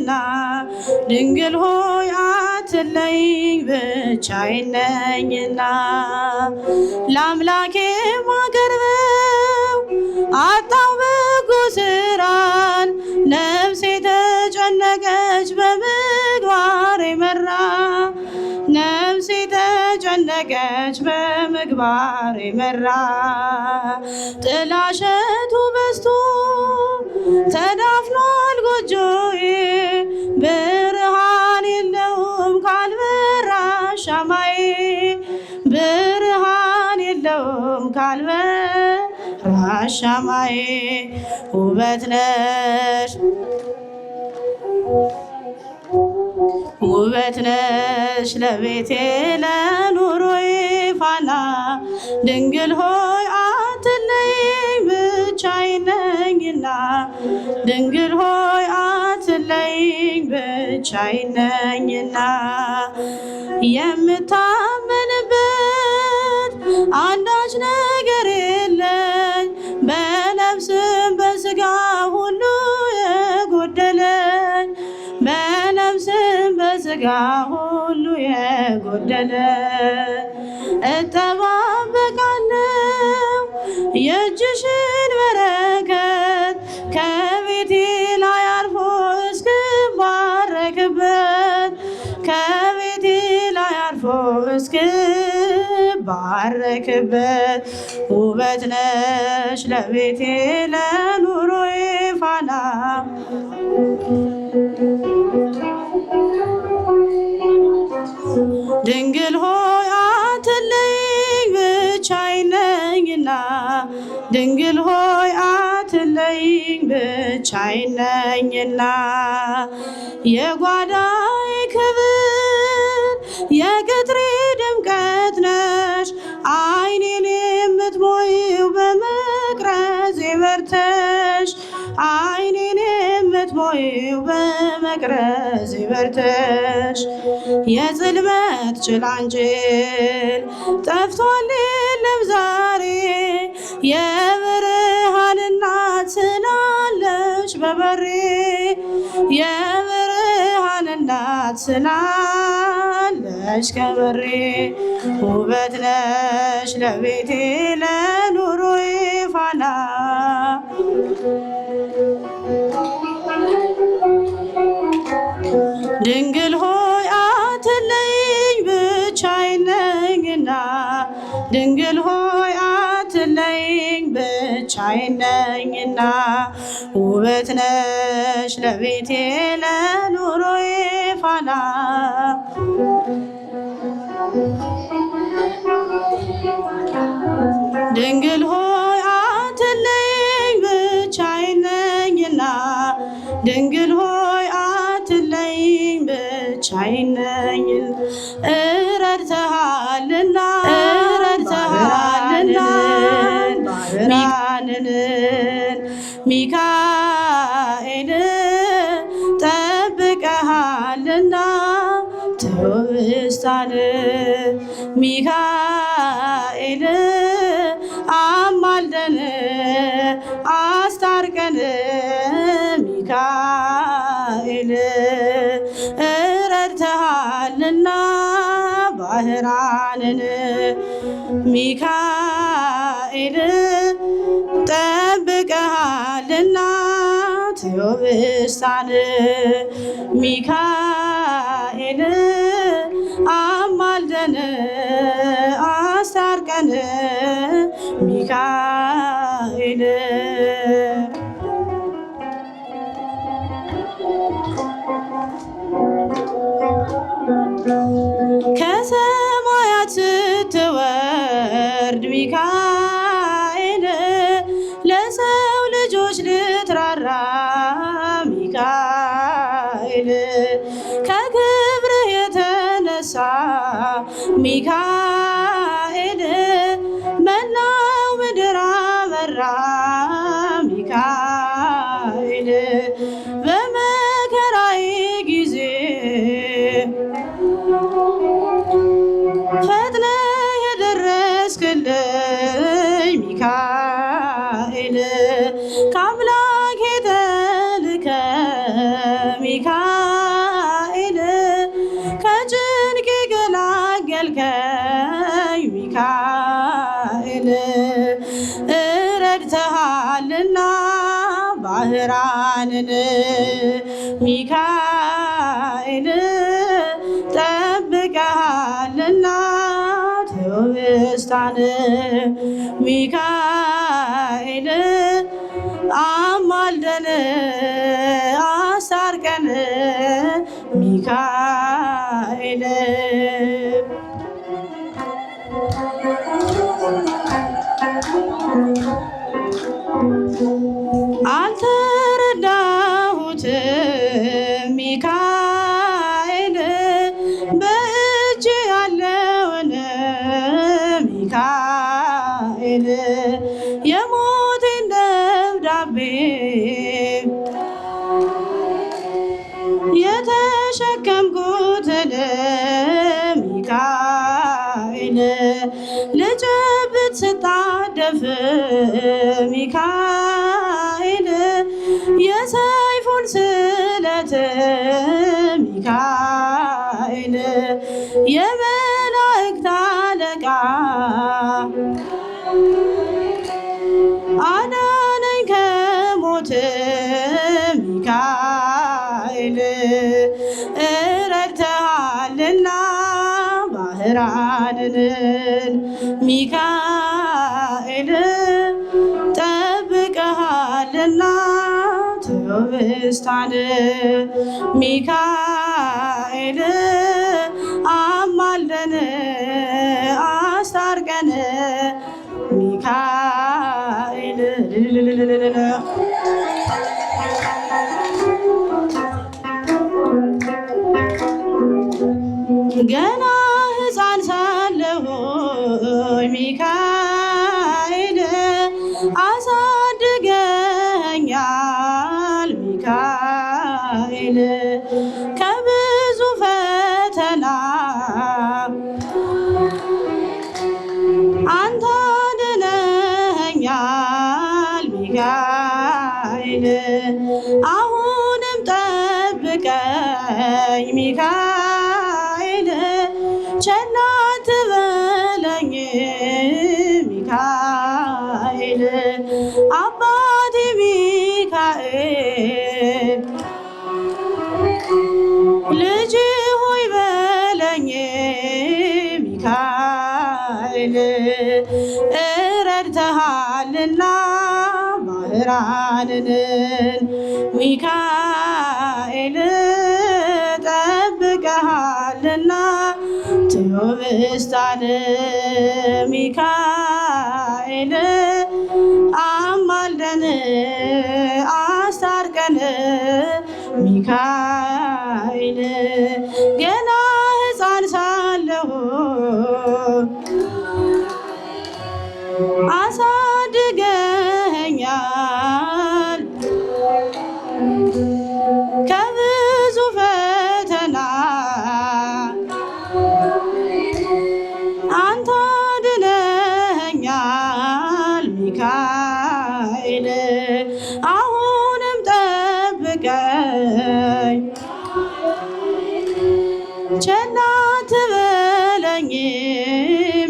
ነኝና ድንግል ሆይ አትለይኝ ብቻዬን ነኝና ለአምላኬ ማቀርበው አጣው በጎ ስራን ነፍሴ ተጨነቀች በምግባር የመራ ነፍሴ ተጨነቀች በምግባር የመራ ጥላሸቱ በዝቶ ተዳፍኗል ጎጆዬ ብርሃን የለውም ካልበራ ሻማዬ ብርሃን የለውም ካልበራ ሻማዬ ውበት ነሽ ውበት ነሽ ለቤቴ ለኑሮዬ ፋና ድንግል ሆይ አትለይኝ ብቻዬን ነኝና ድንግል ሆይ አትለይኝ ብቻዬን ነኝና የምታመንበት አንዳች ነገር የለኝ በነፍስም በስጋ ሁሉ የጎደለኝ በነፍስም በስጋ ሁሉ የጎደለ እጠባበቃለሁ የእጅሽን በረከት ከቤቴ ላይ አርፎ እስክባረክበት ከቤቴ ላይ አርፎ እስክባረክበት ውበት ነሽ ለቤቴ ለኑሮዬ ፋና ድንግል ሆይ አትለይኝ ብቻዬን ነኝና ድንግል ሆይ አትለይኝ ብቻዬን ነኝና የጓዳዬ ክብር የቅጥሬ ድምቀት ነሽ ዓይኔን የምትሞይው በመቅረዝ በርተሽ ዓይኔን የምትሞይው በመቅረዝ በርተሽ የጽልመት ጭላንጭል ጠፍቷል የለም ዛሬ የብርሃን እናት ስላለሽ በበሬ የብርሃን እናት ስላለሽ ከበሬ ውበት ነሽ ለቤቴ ለኑሮዬ ፋና ድንግል ሆይ አትለይኝ ብቻዬን ነኝና ድንግል ሆይ አትለይኝ ብቻዬን ነኝና ውበት ነሽ ለቤቴ ለኑሮዬ ፋና ድንግል ሆይ አትለይኝ ብቻዬን ነኝና ድንግል ሆይ አትለይኝ ብቻዬን ነኝና ረድተሃልና ሚካኤል ጠብቀሃልና ትውስታን ሚካኤል አማልደን አስታርቀን ሚካኤል ረድተሃልና ባህራንን ሚካኤል ጠብቀሃልና ቴዎብስታን ሚካኤል አማልደን አስታርቀን ሚካኤል ከሰማያት ስትወርድ ሚካኤል ለሰው ልጆች ልትራራ ሚካኤል ከክብርህ የተነሳ ሚካኤል መላው ምድር አበራ ሚካኤል በመከራዬ ጊዜ ፈጥነህ የደረስክልኝ ሚካኤል ከአምላክ የተልከ ሚካኤል ብርሃንን ሚካኤል ጠብቀሃልና ትውስታን ሚካኤል አማልደን አስታርቀን ሚካኤል አልተረዳሁትም ሚካኤል በእጅ ያለውን ሚካኤል የሞቴን ደብዳቤ የተሸከምኩትን ሚካኤል ልጨብጥ ስጣደፍ ሚካኤል የሰይፉን ስለት ሚካኤል የመላእክት አለቃ አዳነኝ ከሞት ሚካኤል ረድተሃልና ባህራንን ሚካኤል ጠብቀሃልና ትውስታን ሚካኤል አማልደን አስታርቀን ሚካኤል ገና ሕፃን ሳለሁ ሚካኤል አሳድገኛል ሚካኤል ከብዙ ፈተና አንተ አድነኸኛል ሚካኤል አሁንም ጠብቀኝ ሚካኤል ቸል አትበለኝ ሚካኤል አባቴ ሚካኤል ልጅ ሆይ በለኝ ሚካኤል ረድተሃልና ባህራንን ሚካኤል ጠብቀሃልና ትውስታን ሚካኤል አማልደን አስታርቀን ሚካኤል ገና ሕፃን ሳለሁ አሳድገኸኛል ከብዙ ፈተና አንተ አድነኸኛል ሚካኤል አሁንም ጠብቀኝ ቸል አትበለኝ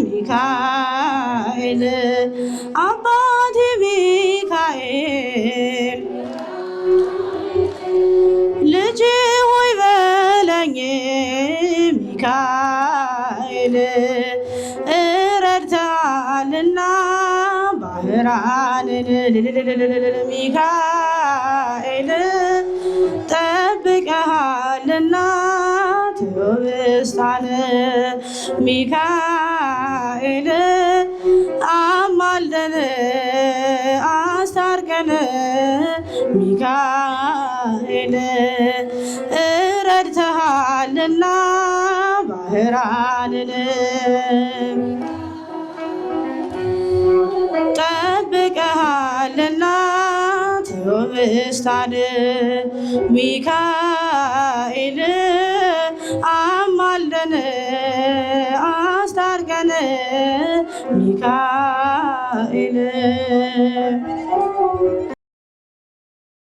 ሚካኤል አባቴ ሚካኤል ልጅ ሆይ በለኝ ሚካኤል ረድተሃልና ባህራንን ሚካኤል ጠብቀሃልና ትውስታን ሚካኤል አማልደን አስታርቀን ሚካኤል ረድተሃልና ባህራንን ጠብቀሃልና ትውስታን ሚካኤል አማልደን አስታርቀን ሚካኤል